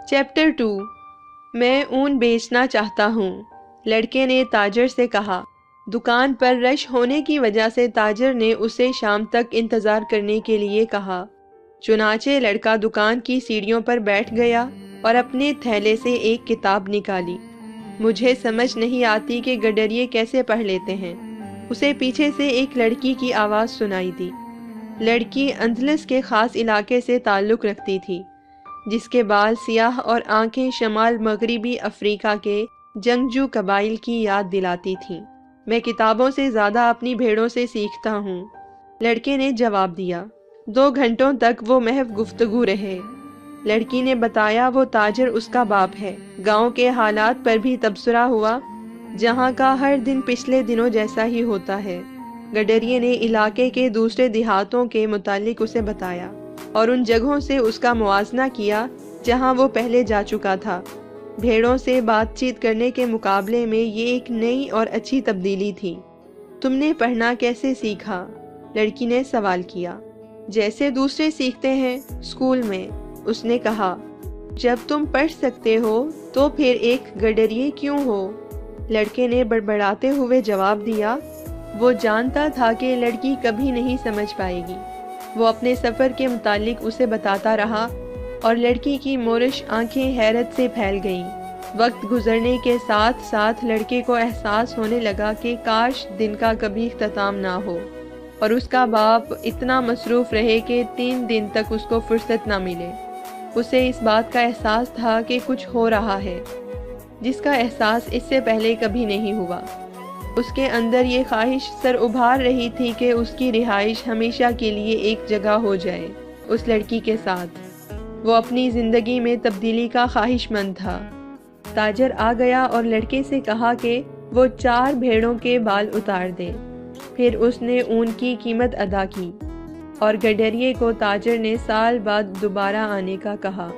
Chapter 2 میں اون بیچنا چاہتا ہوں، لڑکے نے تاجر سے کہا۔ دکان پر رش ہونے کی وجہ سے تاجر نے اسے شام تک انتظار کرنے کے لیے کہا۔ چنانچہ لڑکا دکان کی سیڑھیوں پر بیٹھ گیا اور اپنے تھیلے سے ایک کتاب نکالی۔ مجھے سمجھ نہیں آتی کہ گڈریے کیسے پڑھ لیتے ہیں، اسے پیچھے سے ایک لڑکی کی آواز سنائی دی۔ لڑکی اندلس کے خاص علاقے سے تعلق رکھتی تھی، جس کے بال سیاہ اور آنکھیں شمال مغربی افریقہ کے جنگجو قبائل کی یاد دلاتی تھیں۔ میں کتابوں سے زیادہ اپنی بھیڑوں سے سیکھتا ہوں، لڑکے نے جواب دیا۔ 2 گھنٹوں تک وہ محض گفتگو رہے۔ لڑکی نے بتایا وہ تاجر اس کا باپ ہے۔ گاؤں کے حالات پر بھی تبصرہ ہوا، جہاں کا ہر دن پچھلے دنوں جیسا ہی ہوتا ہے۔ گڈریے نے علاقے کے دوسرے دیہاتوں کے متعلق اسے بتایا اور ان جگہوں سے اس کا موازنہ کیا جہاں وہ پہلے جا چکا تھا۔ بھیڑوں سے بات چیت کرنے کے مقابلے میں یہ ایک نئی اور اچھی تبدیلی تھی۔ تم نے پڑھنا کیسے سیکھا؟ لڑکی نے سوال کیا۔ جیسے دوسرے سیکھتے ہیں، اسکول میں، اس نے کہا۔ جب تم پڑھ سکتے ہو تو پھر ایک گڈریے کیوں ہو؟ لڑکے نے بڑبڑاتے ہوئے جواب دیا۔ وہ جانتا تھا کہ لڑکی کبھی نہیں سمجھ پائے گی۔ وہ اپنے سفر کے متعلق اسے بتاتا رہا اور لڑکی کی مورش آنکھیں حیرت سے پھیل گئیں۔ وقت گزرنے کے ساتھ ساتھ لڑکے کو احساس ہونے لگا کہ کاش دن کا کبھی اختتام نہ ہو اور اس کا باپ اتنا مصروف رہے کہ 3 دن تک اس کو فرصت نہ ملے۔ اسے اس بات کا احساس تھا کہ کچھ ہو رہا ہے، جس کا احساس اس سے پہلے کبھی نہیں ہوا۔ اس کے اندر یہ خواہش سر ابھار رہی تھی کہ اس کی رہائش ہمیشہ کے لیے ایک جگہ ہو جائے، اس لڑکی کے ساتھ۔ وہ اپنی زندگی میں تبدیلی کا خواہش مند تھا۔ تاجر آ گیا اور لڑکے سے کہا کہ وہ 4 بھیڑوں کے بال اتار دے۔ پھر اس نے اون کی قیمت ادا کی اور گڈریے کو تاجر نے سال بعد دوبارہ آنے کا کہا۔